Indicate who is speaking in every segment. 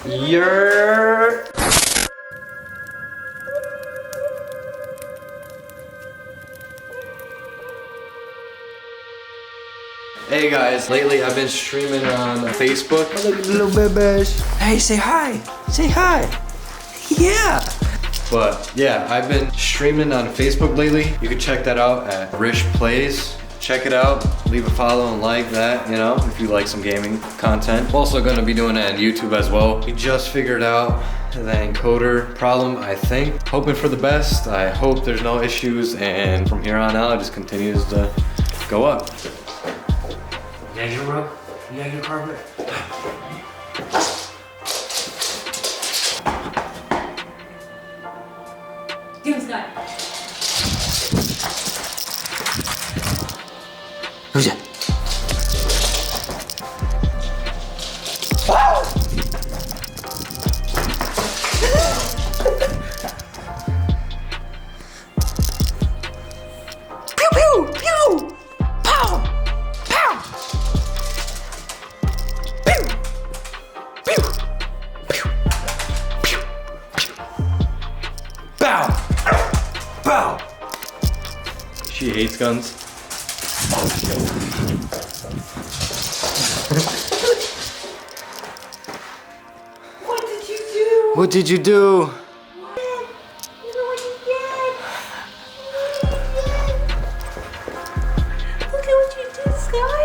Speaker 1: Yeah. Hey guys, lately I've been streaming on Facebook. Look at the little babies. Hey, say hi. Say hi. Yeah. But yeah, I've been streaming on Facebook lately. You can check that out at Rish Plays. Check it out, leave a follow and like that, you know, if you like some gaming content. Also gonna be doing it on YouTube as well. We just figured out the encoder problem, I think. Hoping for the best. I hope there's no issues, and from here on out, it just continues to go up.
Speaker 2: Yeah, your rug? Yeah, your carpet?
Speaker 3: Give him Sky.
Speaker 2: Who's that?
Speaker 3: Pew pew pew! Pow! Pow! Pew! Pew! Pew! Pew! Pew!
Speaker 1: Bow! Bow! She hates guns.
Speaker 3: What did you do?
Speaker 1: What did you do?
Speaker 3: Look at what you did. Look at what you did, Sky.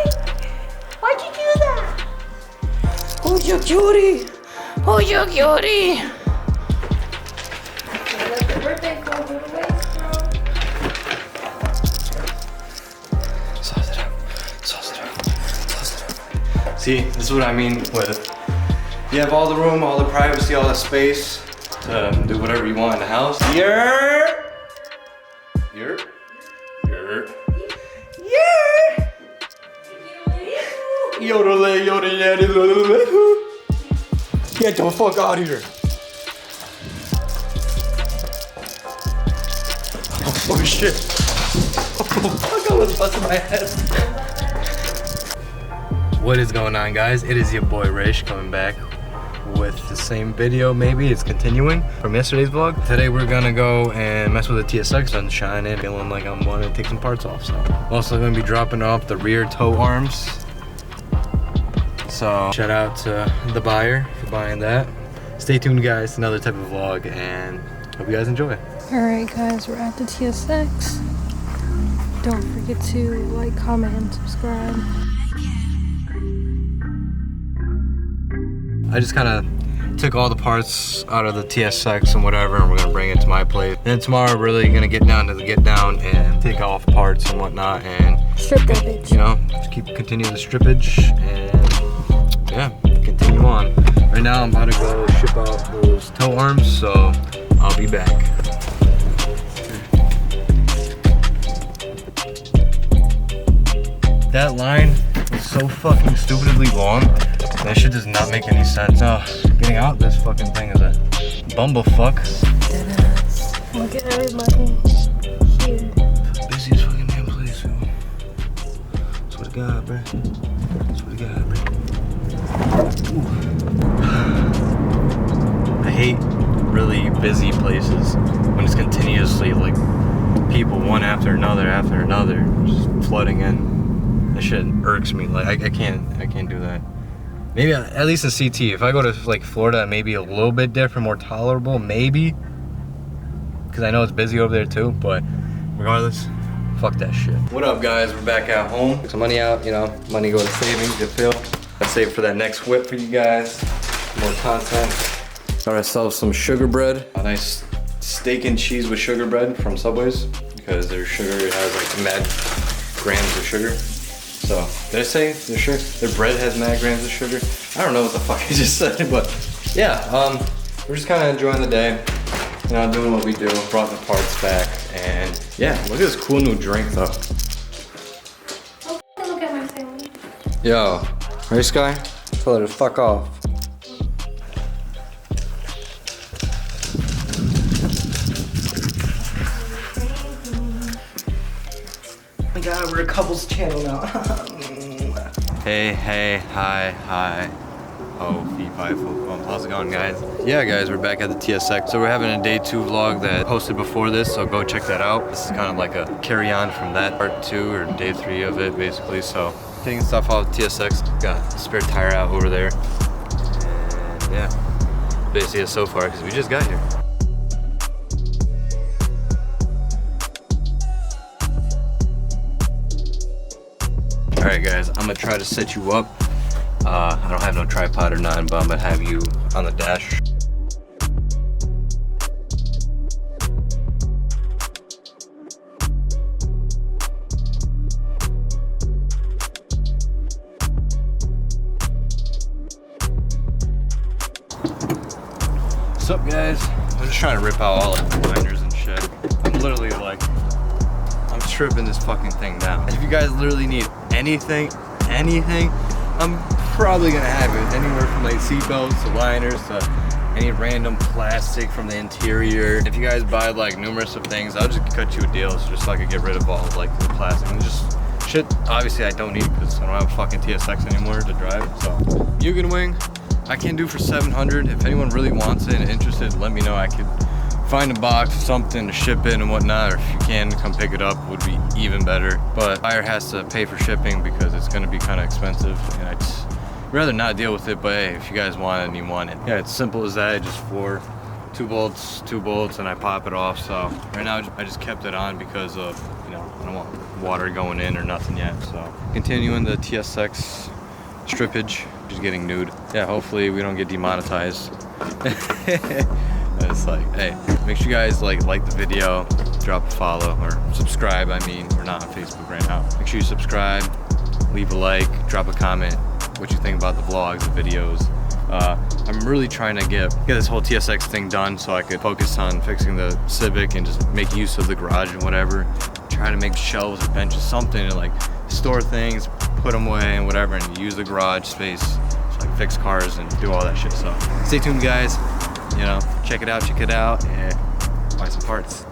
Speaker 3: Why'd you do that? Who's your cutie? Who's your cutie? Let the birthday go to the waist, bro.
Speaker 1: Sauce it up. Sauce it up. Sauce it up. See, this is what I mean with, you have all the room, all the privacy, all the space to do whatever you want in the house. Yeah. Yeah. Yeah. Yeah. Yodelay, yodelay. Get the fuck out of here. Oh shit. Oh fuck, I was busting my head. What is going on, guys? It is your boy Rish coming back with the same video. Maybe it's continuing from yesterday's vlog. Today we're gonna go and mess with the TSX. Sun's shining, feeling like I'm wanting to take some parts off. So I'm also gonna be dropping off the rear tow arms. So shout out to the buyer for buying that. Stay tuned, guys. Another type of vlog, and hope you guys enjoy.
Speaker 4: Alright guys, we're at the TSX. Don't forget to like, comment, and subscribe.
Speaker 1: I just kind of took all the parts out of the TSX and whatever, and we're gonna bring it to my place. And then tomorrow we're really gonna get down to the get down and take off parts and whatnot, and
Speaker 4: Strip that bitch.
Speaker 1: you know, just continue the strippage and yeah, continue on. Right now I'm about to go ship out those tow arms, so I'll be back. That line was so fucking stupidly long. That shit does not make any sense. Oh, getting out this fucking thing is a bumblefuck.
Speaker 4: Deadass. Look at everybody here.
Speaker 1: Busiest fucking damn place, yo. Swear to God, bro. Swear to God, bro. I hate really busy places when it's continuously like people one after another, just flooding in. That shit irks me. Like I can't do that. Maybe at least in CT. If I go to like Florida, it may be a little bit different, more tolerable, maybe. Because I know it's busy over there too, but regardless, fuck that shit. What up, guys? We're back at home. Took some money out, you know, money go to savings, you feel? Let's save for that next whip for you guys. More content. Got ourselves some sugar bread. A nice steak and cheese with sugar bread from Subway's, because their sugar has like mad grams of sugar. So, did I say their bread has mad grams of sugar? I don't know what the fuck I just said, but yeah, we're just kind of enjoying the day, you know, doing what we do, brought the parts back, and yeah, look at this cool new drink though.
Speaker 3: Oh, look at my family.
Speaker 1: Yo, right, Sky? Tell her to fuck off.
Speaker 2: Oh my god, we're a couples channel now.
Speaker 1: Hey, hi. Oh, V5. How's it going, guys? Yeah, guys, we're back at the TSX. So we're having a day 2 vlog that posted before this, so go check that out. This is kind of like a carry on from that part 2 or day 3 of it, basically. So taking stuff out of TSX. Got a spare tire out over there. And yeah, basically it so far because we just got here. All right, guys, I'm gonna try to set you up. I don't have no tripod or nothing, but I'm gonna have you on the dash. What's up, guys? I'm just trying to rip out all like the blinders and shit. I'm literally like, I'm stripping this fucking thing down. If you guys literally need anything, I'm probably gonna have it. Anywhere from like seat belts to liners to any random plastic from the interior. If you guys buy like numerous of things, I'll just cut you a deal just so I can get rid of all like the plastic and just shit. Obviously I don't need because I don't have a fucking TSX anymore to drive. So Yugen Wing, I can do for 700. If anyone really wants it and interested, let me know. I could find a box or something to ship in and whatnot, or if you can come pick it up, would be even better. But buyer has to pay for shipping because it's going to be kind of expensive, and I'd rather not deal with it. But hey, if you guys want it and you want it, yeah, it's simple as that. Just 2 bolts, and I pop it off. So right now I just kept it on because of, you know, I don't want water going in or nothing yet. So continuing the TSX strippage, just getting nude. Yeah, hopefully we don't get demonetized. It's like, hey, make sure you guys like the video, drop a follow, or subscribe. I mean, we're not on Facebook right now. Make sure you subscribe, leave a like, drop a comment, what you think about the vlogs, the videos. I'm really trying to get this whole TSX thing done so I could focus on fixing the Civic and just make use of the garage and whatever. Try to make shelves or benches, something to like store things, put them away and whatever, and use the garage space to like fix cars and do all that shit. So stay tuned, guys. You know, check it out, and buy some parts.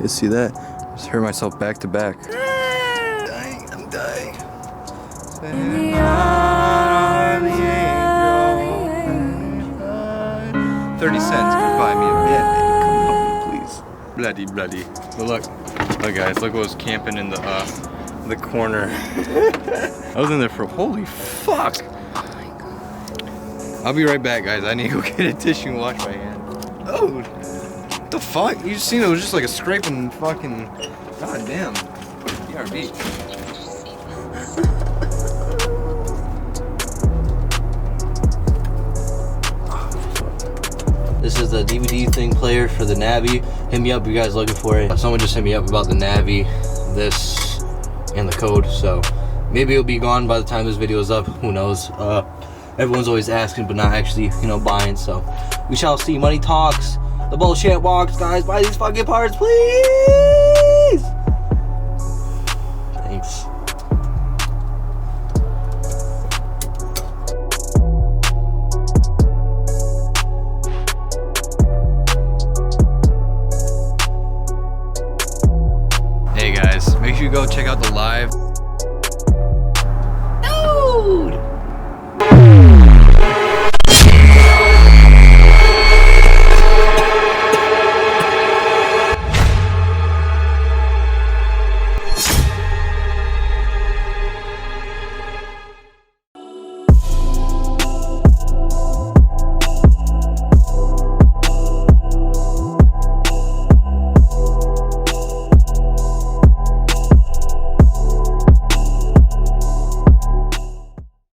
Speaker 1: You see that? Just heard myself back to back. I'm dying. 30 cents could buy me a bed. Come on, please. Bloody. But look guys, look what was camping in the corner. I was in there for, holy fuck. Oh my god. I'll be right back, guys. I need to go get a tissue and wash my hand. Oh, what the fuck? You just seen it was just like a scraping fucking, god damn. BRB. This is the DVD thing player for the Navi. Hit me up if you guys looking for it. Someone just hit me up about the Navi, this, and the code. So maybe it'll be gone by the time this video is up. Who knows? Everyone's always asking, but not actually, you know, buying. So we shall see. Money talks. The bullshit walks, guys. Buy these fucking parts, please.